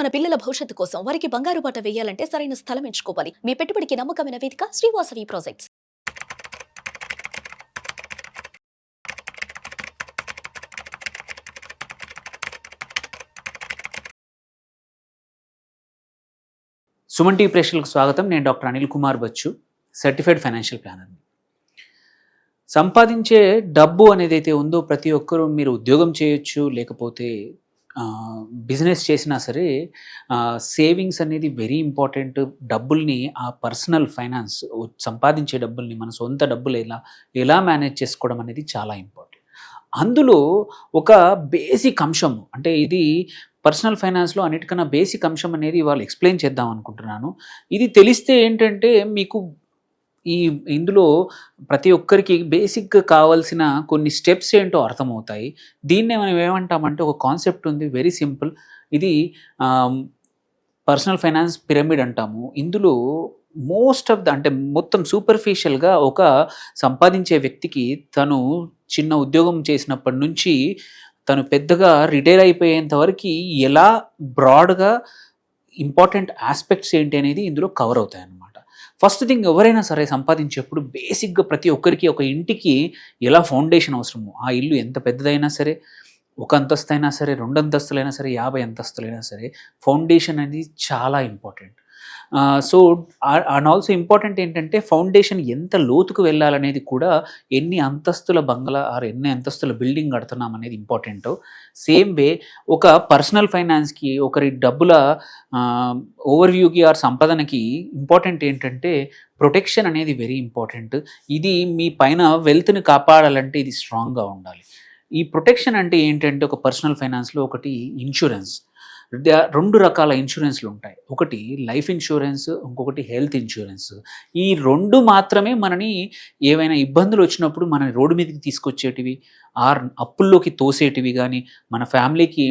మన పిల్లల భవిష్యత్తు కోసం వారికి బంగారు బాట వేయాలంటే సరైన స్థలం ఎంచుకోవాలి. మీ పెట్టుబడికి నమ్మకమైన వేదిక శ్రీవాసవి ప్రాజెక్ట్స్. సుమన్ టీవీ ప్రేక్షకులకు స్వాగతం. నేను doctor Anil Kumar Bachchu, certified financial ప్లానర్ని. సంపాదించే డబ్బు అనేది అయితే ఉందో ప్రతి ఒక్కరూ మీరు ఉద్యోగం చేయొచ్చు, లేకపోతే బిజినెస్ చేసినా సరే సేవింగ్స్ అనేది వెరీ ఇంపార్టెంట్. డబ్బుల్ని ఆ పర్సనల్ ఫైనాన్స్ సంపాదించే డబ్బుల్ని మన సొంత డబ్బులు ఎలా మేనేజ్ చేసుకోవడం అనేది చాలా ఇంపార్టెంట్. అందులో ఒక బేసిక్ అంశం, అంటే ఇది పర్సనల్ ఫైనాన్స్లో అన్నిటికన్నా బేసిక్ అంశం అనేది ఇవాళ ఎక్స్ప్లెయిన్ చేద్దాం అనుకుంటున్నాను. ఇది తెలిస్తే ఏంటంటే మీకు ఇందులో ప్రతి ఒక్కరికి బేసిక్గా కావాల్సిన కొన్ని స్టెప్స్ ఏంటో అర్థమవుతాయి. దీన్నే మనం ఏమంటామంటే ఒక కాన్సెప్ట్ ఉంది, వెరీ సింపుల్. ఇది పర్సనల్ ఫైనాన్స్ పిరమిడ్ అంటాము. ఇందులో మోస్ట్ ఆఫ్ అంటే మొత్తం సూపర్ఫిషియల్గా ఒక సంపాదించే వ్యక్తికి తను చిన్న ఉద్యోగం చేసినప్పటి నుంచి తను పెద్దగా రిటైర్ అయిపోయేంత వరకు ఎలా బ్రాడ్గా ఇంపార్టెంట్ ఆస్పెక్ట్స్ ఏంటి అనేది ఇందులో కవర్ అవుతాయి అన్నమాట. ఫస్ట్ థింగ్, ఎవరైనా సరే సంపాదించేప్పుడు బేసిక్గా ప్రతి ఒక్కరికి ఒక ఇంటికి ఎలా ఫౌండేషన్ అవసరమో, ఆ ఇల్లు ఎంత పెద్దదైనా సరే, ఒక అంతస్తు అయినా సరే, 2 అంతస్తులైనా సరే, 50 అంతస్తులైనా సరే, ఫౌండేషన్ అనేది చాలా important. So and also important ఏంటంటే ఫౌండేషన్ ఎంత లోతుకు వెళ్ళాలనేది కూడా, ఎన్ని అంతస్తుల బంగ్లా ఆర్ ఎన్ని అంతస్తుల బిల్డింగ్ కడుతున్నాం అనేది ఇంపార్టెంటో, సేమ్ వే ఒక పర్సనల్ ఫైనాన్స్కి, ఒకరి డబ్బుల ఓవర్వ్యూకి ఆర్ సంపాదనకి ఇంపార్టెంట్ ఏంటంటే ప్రొటెక్షన్ అనేది వెరీ ఇంపార్టెంట్. ఇది మీ పైన వెల్త్ని కాపాడాలంటే ఇది స్ట్రాంగ్గా ఉండాలి. ఈ ప్రొటెక్షన్ అంటే ఏంటంటే ఒక పర్సనల్ ఫైనాన్స్లో ఒకటి ఇన్సూరెన్స్. 2 రకాల ఇన్సూరెన్స్లు ఉంటాయి. ఒకటి లైఫ్ ఇన్సూరెన్స్, ఇంకొకటి హెల్త్ ఇన్సూరెన్స్. ఈ 2 మాత్రమే మనని ఏవైనా ఇబ్బందులు వచ్చినప్పుడు మన రోడ్డు మీదకి తీసుకొచ్చేటివి, ఆర్ అప్పుల్లోకి తోసేటివి. కానీ మన ఫ్యామిలీకి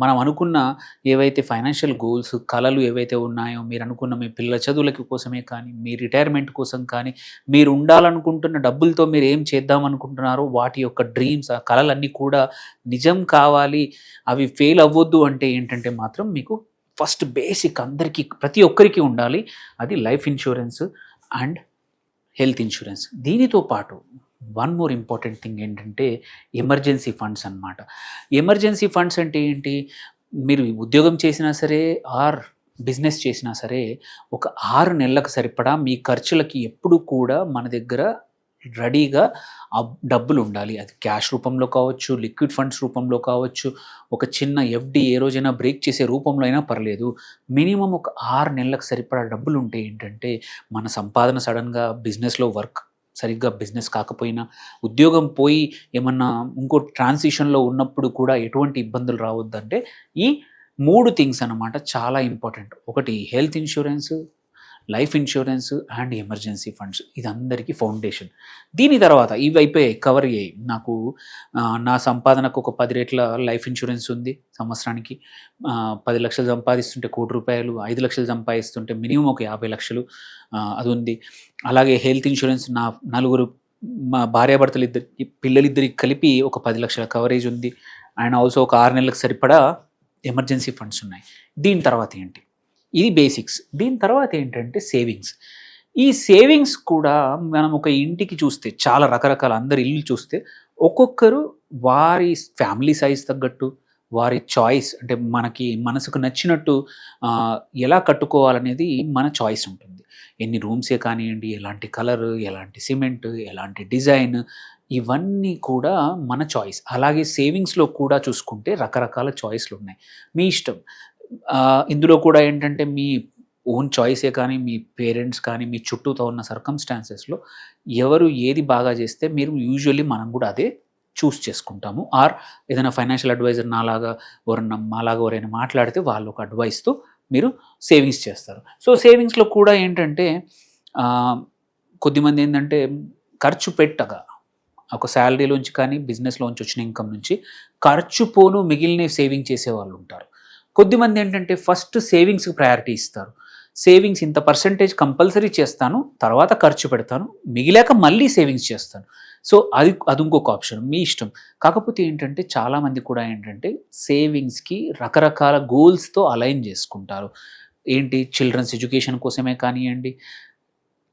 మనం అనుకున్న ఏవైతే ఫైనాన్షియల్ గోల్స్, కలలు ఏవైతే ఉన్నాయో, మీరు అనుకున్న మీ పిల్లల చదువులకి కోసమే కానీ, మీ రిటైర్మెంట్ కోసం కానీ, మీరు ఉండాలనుకుంటున్న డబ్బులతో మీరు ఏం చేద్దాం అనుకుంటున్నారో వాటి యొక్క డ్రీమ్స్, ఆ కలలన్నీ కూడా నిజం కావాలి, అవి ఫెయిల్ అవ్వద్దు అంటే ఏంటంటే మాత్రం మీకు ఫస్ట్ బేసిక్ అందరికీ ప్రతి ఒక్కరికి ఉండాలి. అది life insurance and health insurance. దీనితో పాటు వన్ మోర్ ఇంపార్టెంట్ థింగ్ ఏంటంటే ఎమర్జెన్సీ ఫండ్స్ అన్నమాట. ఎమర్జెన్సీ ఫండ్స్ అంటే ఏంటి? మీరు ఉద్యోగం చేసినా సరే ఆర్ బిజినెస్ చేసినా సరే, ఒక 6 నెలలకు సరిపడా మీ ఖర్చులకి ఎప్పుడు కూడా మన దగ్గర రెడీగా డబ్బులు ఉండాలి. అది క్యాష్ రూపంలో కావచ్చు, లిక్విడ్ ఫండ్స్ రూపంలో కావచ్చు, ఒక చిన్న ఎఫ్డి ఏ రోజైనా బ్రేక్ చేసే రూపంలో అయినా పర్లేదు. మినిమం ఒక 6 నెలలకు సరిపడా డబ్బులు ఉంటే ఏంటంటే మన సంపాదన సడన్గా బిజినెస్లో వర్క్ సరిగ్గా బిజినెస్ కాకపోయినా, ఉద్యోగం పోయి ఏమన్నా ఇంకో ట్రాన్సిషన్లో ఉన్నప్పుడు కూడా ఎటువంటి ఇబ్బందులు రావద్దంటే ఈ 3 థింగ్స్ అన్నమాట చాలా ఇంపార్టెంట్. ఒకటి health insurance, life insurance and emergency funds. ఇది అందరికీ ఫౌండేషన్. దీని తర్వాత ఇవి అయిపోయాయి, కవర్ అయ్యాయి. నాకు నా సంపాదనకు ఒక 10 రెట్ల లైఫ్ ఇన్సూరెన్స్ ఉంది. సంవత్సరానికి 10 లక్షలు సంపాదిస్తుంటే ₹1,00,00,000, 5 లక్షలు సంపాదిస్తుంటే మినిమం ఒక 50 లక్షలు అది ఉంది. అలాగే హెల్త్ ఇన్సూరెన్స్ మా భార్యాభర్తలు పిల్లలిద్దరికి కలిపి ఒక 10 లక్షల కవరేజ్ ఉంది. అండ్ ఆల్సో ఒక 6 నెలలకు సరిపడా ఎమర్జెన్సీ ఫండ్స్ ఉన్నాయి. దీని తర్వాత ఏంటి? ఇది బేసిక్స్. దీని తర్వాత ఏంటంటే సేవింగ్స్. ఈ సేవింగ్స్ కూడా మనం ఒక ఇంటికి చూస్తే చాలా రకరకాల, అందరి ఇల్లు చూస్తే ఒక్కొక్కరు వారి ఫ్యామిలీ సైజ్ తగ్గట్టు, వారి చాయిస్, అంటే మనసుకు నచ్చినట్టు ఎలా కట్టుకోవాలనేది మన చాయిస్ ఉంటుంది. ఎన్ని రూమ్సే కానివ్వండి, ఎలాంటి కలర్, ఎలాంటి సిమెంట్, ఎలాంటి డిజైన్, ఇవన్నీ కూడా మన చాయిస్. అలాగే సేవింగ్స్లో కూడా చూసుకుంటే రకరకాల చాయిస్లు ఉన్నాయి, మీ ఇష్టం. ఇందులో కూడా ఏంటంటే మీ ఓన్ చాయిసే కానీ, మీ పేరెంట్స్ కానీ, మీ చుట్టూతో ఉన్న సర్కమ్స్టాన్సెస్లో ఎవరు ఏది బాగా చేస్తే మీరు యూజువల్లీ మనం కూడా అదే చూస్ చేసుకుంటాము. ఆర్ ఏదైనా ఫైనాన్షియల్ అడ్వైజర్ మాలాగా ఎవరైనా మాట్లాడితే వాళ్ళు ఒక అడ్వైస్తో మీరు సేవింగ్స్ చేస్తారు. సో సేవింగ్స్లో కూడా ఏంటంటే కొద్దిమంది ఏంటంటే ఖర్చు పెట్టగా ఒక శాలరీలోంచి కానీ బిజినెస్లోంచి వచ్చిన ఇన్కమ్ నుంచి ఖర్చు పోను మిగిలిన సేవింగ్ చేసే వాళ్ళు ఉంటారు. కొద్దిమంది ఏంటంటే ఫస్ట్ సేవింగ్స్కి ప్రయారిటీ ఇస్తారు. సేవింగ్స్ ఇంత పర్సెంటేజ్ కంపల్సరీ చేస్తాను, తర్వాత ఖర్చు పెడతాను, మిగిలాక మళ్ళీ సేవింగ్స్ చేస్తాను. సో అది ఇంకొక ఆప్షన్, మీ ఇష్టం. కాకపోతే ఏంటంటే చాలామంది కూడా ఏంటంటే సేవింగ్స్‌కి రకరకాల గోల్స్‌తో అలైన్ చేసుకుంటారు. ఏంటి, చిల్డ్రన్స్ ఎడ్యుకేషన్ కోసమే కానియ్యండి,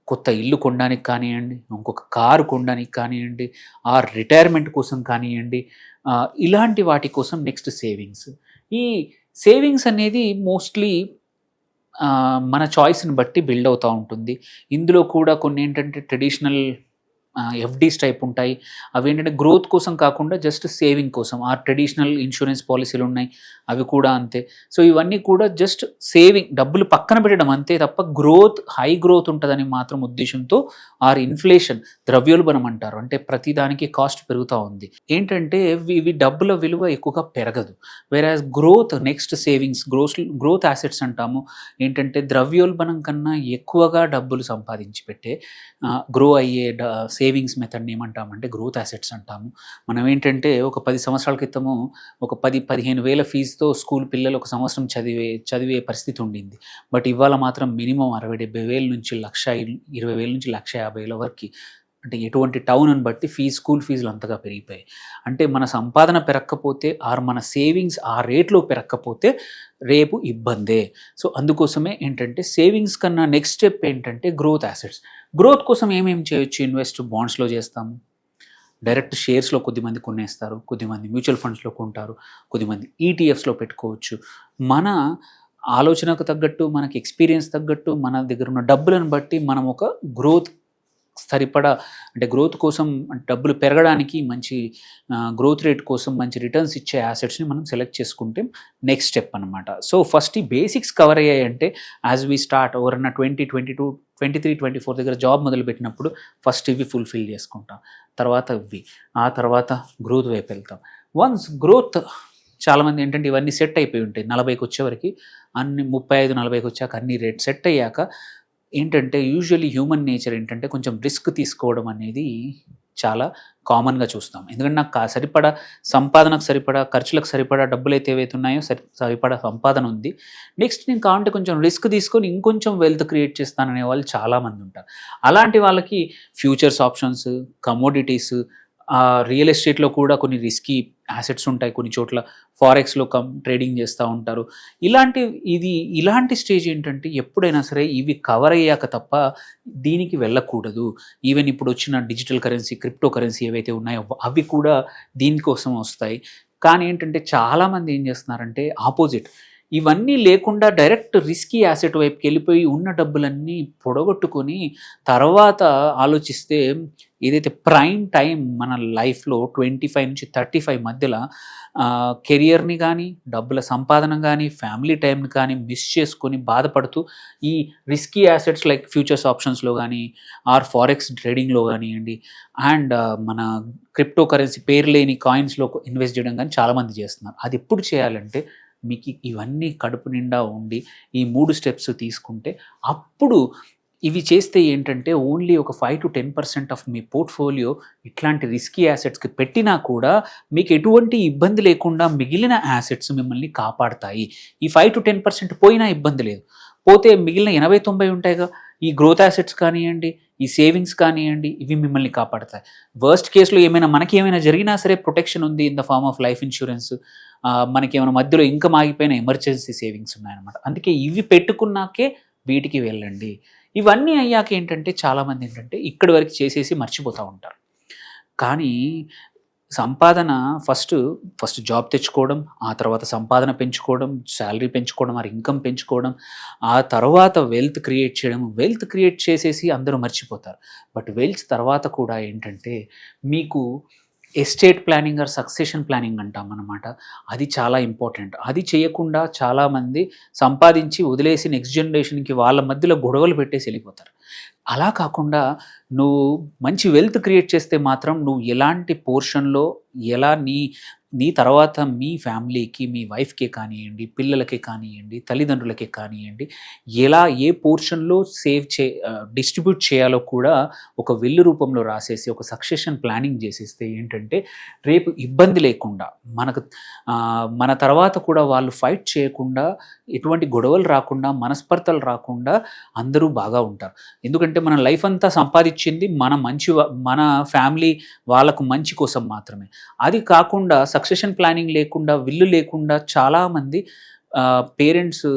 కొత్త ఇల్లు కొనడానికి కానియ్యండి, ఇంకొక కారు కొనడానికి కానియ్యండి, రిటైర్మెంట్ కోసం కానియ్యండి, ఇలాంటి వాటి కోసం నెక్స్ట్ సేవింగ్స్. ఈ సేవింగ్స్ అనేది మోస్ట్‌లీ మన చాయిస్‌ని బట్టి బిల్డ్ అవుతా ఉంటుంది. ఇందులో కూడా కొన్ని ఏంటంటే ట్రెడిషనల్ ఎఫ్‌డీస్ టైప్ ఉంటాయి. అవేంటంటే గ్రోత్ కోసం కాకుండా జస్ట్ సేవింగ్ కోసం. ట్రెడిషనల్ ఇన్స్యూరెన్స్ పాలిసీలు ఉన్నాయి, అవి కూడా అంతే. సో ఇవన్నీ కూడా జస్ట్ సేవింగ్, డబ్బులు పక్కన పెట్టడం అంతే తప్ప హై గ్రోత్ ఉంటుందని మాత్రం ఉద్దేశంతో ఇన్ఫ్లేషన్, ద్రవ్యోల్బణం అంటారు. అంటే ప్రతిదానికి కాస్ట్ పెరుగుతూ ఉంది. ఏంటంటే ఇవి డబ్బుల విలువ ఎక్కువగా పెరగదు. Average growth, next savings, growth assets అంటాము. ఏంటంటే ద్రవ్యోల్బణం కన్నా ఎక్కువగా డబ్బులు సంపాదించి పెట్టే గ్రో అయ్యే సేవింగ్స్ మెథడ్ని ఏమంటామంటే గ్రోత్ యాసెట్స్ అంటాము. మనం ఏంటంటే ఒక 10 సంవత్సరాల క్రితము ఒక 10-15 వేల ఫీజుతో స్కూల్ పిల్లలు ఒక సంవత్సరం చదివే పరిస్థితి ఉండింది. బట్ ఇవాళ మాత్రం మినిమం 60-70 వేల నుంచి 1,20,000 నుంచి 1,50,000 వరకు. అంటే ఎటువంటి టౌన్‌ని బట్టి స్కూల్ ఫీజులు అంతగా పెరిగిపోయాయి. అంటే మన సంపాదన పెరగకపోతే మన సేవింగ్స్ ఆ రేట్లో పెరగకపోతే రేపు ఇబ్బందే. సో అందుకోసమే ఏంటంటే సేవింగ్స్ కన్నా నెక్స్ట్ స్టెప్ ఏంటంటే గ్రోత్ యాసెట్స్. గ్రోత్ కోసం ఏమేమి చేయొచ్చు? ఇన్వెస్ట్ బాండ్స్‌లో చేస్తాము, డైరెక్ట్ షేర్స్‌లో కొద్దిమంది కొనేస్తారు, కొద్దిమంది మ్యూచువల్ ఫండ్స్‌లో కొంటారు, కొద్దిమంది ఈటీఎఫ్స్‌లో పెట్టుకోవచ్చు. మన ఆలోచనకు తగ్గట్టు, మనకి ఎక్స్పీరియన్స్ తగ్గట్టు, మన దగ్గర ఉన్న డబ్బులను బట్టి మనం ఒక గ్రోత్ సరిపడా, అంటే గ్రోత్ కోసం, డబ్బులు పెరగడానికి మంచి గ్రోత్ రేట్ కోసం మంచి రిటర్న్స్ ఇచ్చే యాసెట్స్ని మనం సెలెక్ట్ చేసుకుంటే నెక్స్ట్ స్టెప్ అనమాట. సో ఫస్ట్ ఈ బేసిక్స్ కవర్ అయ్యాయంటే యాజ్ వీ స్టార్ట్ ఎవరన్నా 2022, 23, 24 దగ్గర జాబ్ మొదలుపెట్టినప్పుడు ఫస్ట్ ఇవి ఫుల్ఫిల్ చేసుకుంటాం, తర్వాత ఇవి, ఆ తర్వాత గ్రోత్ వైపు వెళ్తాం. వన్స్ గ్రోత్, చాలామంది ఏంటంటే ఇవన్నీ సెట్ అయిపోయి ఉంటాయి 40కి వచ్చేవరకు, అన్ని 35-40కి వచ్చాక అన్ని రేట్ సెట్ అయ్యాక ఏంటంటే యూజువల్లీ హ్యూమన్ నేచర్ ఏంటంటే కొంచెం రిస్క్ తీసుకోవడం అనేది చాలా కామన్గా చూస్తాం. ఎందుకంటే నాకు సరిపడా సంపాదనకు సరిపడా, ఖర్చులకు సరిపడా డబ్బులు అయితే ఏవైతే ఉన్నాయో సరిపడా సంపాదన ఉంది, నెక్స్ట్ నేను కావాలంటే కొంచెం రిస్క్ తీసుకొని ఇంకొంచెం వెల్త్ క్రియేట్ చేస్తాననే వాళ్ళు చాలామంది ఉంటారు. అలాంటి వాళ్ళకి ఫ్యూచర్స్ ఆప్షన్స్, కమోడిటీస్, రియల్ ఎస్టేట్లో కూడా కొన్ని రిస్కీ యాసెట్స్ ఉంటాయి, కొన్ని చోట్ల ఫారెక్స్లో ట్రేడింగ్ చేస్తూ ఉంటారు. ఇలాంటి స్టేజ్ ఏంటంటే ఎప్పుడైనా సరే ఇవి కవర్ అయ్యాక తప్ప దీనికి వెళ్ళకూడదు. ఈవెన్ ఇప్పుడు వచ్చిన డిజిటల్ కరెన్సీ, క్రిప్టో కరెన్సీ ఏవైతే ఉన్నాయో అవి కూడా దీనికోసం వస్తాయి. కానీ ఏంటంటే చాలామంది ఏం చేస్తున్నారంటే ఆపోజిట్, ఇవన్నీ లేకుండా డైరెక్ట్ రిస్కీ యాసెట్ వైపుకి వెళ్ళిపోయి ఉన్న డబ్బులన్నీ పొడగొట్టుకొని తర్వాత ఆలోచిస్తే ఏదైతే ప్రైమ్ టైం మన లైఫ్లో 25 నుంచి 35 మధ్యలో కెరియర్ని కానీ, డబ్బుల సంపాదన కానీ, ఫ్యామిలీ టైంని కానీ మిస్ చేసుకొని బాధపడుతూ ఈ రిస్కీ యాసెట్స్ లైక్ ఫ్యూచర్స్ ఆప్షన్స్లో కానీ, ఫారెక్స్ ట్రేడింగ్లో కానివ్వండి, అండ్ మన క్రిప్టో కరెన్సీ పేరు లేని కాయిన్స్లో ఇన్వెస్ట్ చేయడం కానీ చాలామంది చేస్తున్నారు. అది ఎప్పుడు చేయాలంటే మీకు ఇవన్నీ కడుపు నిండా ఉండి ఈ 3 స్టెప్స్ తీసుకుంటే, అప్పుడు ఇవి చేస్తే ఏంటంటే ఓన్లీ ఒక 5-10% ఆఫ్ మీ పోర్ట్ఫోలియో ఇట్లాంటి రిస్కీ యాసెట్స్కి పెట్టినా కూడా మీకు ఎటువంటి ఇబ్బంది లేకుండా మిగిలిన యాసెట్స్ మిమ్మల్ని కాపాడతాయి. ఈ 5-10% పోయినా ఇబ్బంది లేదు, పోతే మిగిలిన 80-90 ఉంటాయిగా, ఈ గ్రోత్ యాసెట్స్ కానివ్వండి, ఈ సేవింగ్స్ కానివ్వండి, ఇవి మిమ్మల్ని కాపాడతాయి. వర్స్ట్ కేసులో మనకి ఏమైనా జరిగినా సరే ప్రొటెక్షన్ ఉంది in the form of life insurance. మనకి ఏమైనా మధ్యలో ఇంకా ఆగిపోయిన ఎమర్జెన్సీ సేవింగ్స్ ఉన్నాయన్నమాట. అందుకే ఇవి పెట్టుకున్నాకే వీటికి వెళ్ళండి. ఇవన్నీ అయ్యాక ఏంటంటే చాలామంది ఏంటంటే ఇక్కడి వరకు చేసేసి మర్చిపోతూ ఉంటారు. కానీ సంపాదన ఫస్ట్ జాబ్ తెచ్చుకోవడం, ఆ తర్వాత సంపాదన పెంచుకోవడం, శాలరీ పెంచుకోవడం, ఇన్కమ్ పెంచుకోవడం, ఆ తర్వాత వెల్త్ క్రియేట్ చేయడం. వెల్త్ క్రియేట్ చేసేసి అందరూ మర్చిపోతారు. బట్ వెల్త్ తర్వాత కూడా ఏంటంటే మీకు ఎస్టేట్ ప్లానింగ్ సక్సెషన్ ప్లానింగ్ అంటాం అన్నమాట. అది చాలా ఇంపార్టెంట్. అది చేయకుండా చాలామంది సంపాదించి వదిలేసి నెక్స్ట్ జనరేషన్కి వాళ్ళ మధ్యలో గొడవలు పెట్టేసి వెళ్ళిపోతారు. అలా కాకుండా నువ్వు మంచి వెల్త్ క్రియేట్ చేస్తే మాత్రం నువ్వు ఎలాంటి పోర్షన్లో ఎలా నీ నీ తర్వాత మీ ఫ్యామిలీకి, మీ వైఫ్‌కే కానియ్యండి, పిల్లలకే కానియ్యండి, తల్లిదండ్రులకే కానియ్యండి, ఎలా ఏ పోర్షన్‌లో డిస్ట్రిబ్యూట్ చేయాలో కూడా ఒక విల్లు రూపంలో రాసేసి, ఒక సక్సెషన్ ప్లానింగ్ చేసేస్తే ఏంటంటే, రేపు ఇబ్బంది లేకుండా మన తర్వాత కూడా వాళ్ళు ఫైట్ చేయకుండా, ఎటువంటి గొడవలు రాకుండా, మనస్పర్ధలు రాకుండా అందరూ బాగా ఉంటారు. ఎందుకంటే మన లైఫ్ అంతా సంపాదించింది మన ఫ్యామిలీ వాళ్ళకు మంచి కోసం మాత్రమే. అది కాకుండా సక్సెషన్ ప్లానింగ్ లేకుండా, విల్లు లేకుండా చాలామంది పేరెంట్స్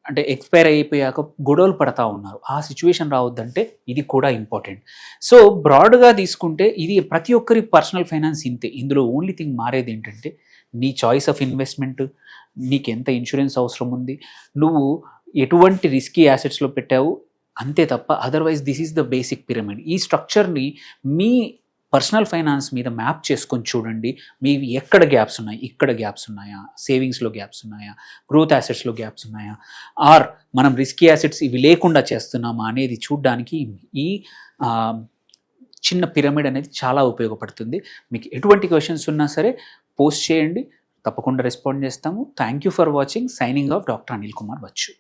అంటే ఎక్స్‌పైర్ అయిపోయాక గొడవలు పడతా ఉన్నారు. ఆ సిట్యుయేషన్ రావద్దంటే ఇది కూడా ఇంపార్టెంట్. సో, బ్రాడ్‌గా తీసుకుంటే ఇది ప్రతి ఒక్కరి పర్సనల్ ఫైనాన్స్ ఇంతే. ఇందులో ఓన్లీ థింగ్ మారేదేంటంటే నీ చాయిస్ ఆఫ్ ఇన్వెస్ట్‌మెంట్, నీకెంత ఇన్స్యూరెన్స్ అవసరం ఉంది, నువ్వు ఎటువంటి రిస్కీ యాసెట్స్‌లో పెట్టావు అంతే తప్ప otherwise this is the basic pyramid. ఈ స్ట్రక్చర్‌ని మీ పర్సనల్ ఫైనాన్స్ మీద మ్యాప్ చేసుకొని చూడండి. మీవి ఎక్కడ గ్యాప్స్ ఉన్నాయి, ఇక్కడ గ్యాప్స్ ఉన్నాయా, సేవింగ్స్‌లో గ్యాప్స్ ఉన్నాయా, గ్రోత్ యాసెట్స్‌లో గ్యాప్స్ ఉన్నాయా, ఆర్ మనం రిస్కీ యాసెట్స్ ఇవి లేకుండా చేస్తున్నామా అనేది చూడ్డానికి ఈ చిన్న పిరమిడ్ అనేది చాలా ఉపయోగపడుతుంది. మీకు ఎటువంటి క్వెషన్స్ ఉన్నా సరే పోస్ట్ చేయండి. తప్పకుండా రెస్పాండ్ చేస్తాము. Thank you for watching. Signing off doctor Anil Kumar Bachu.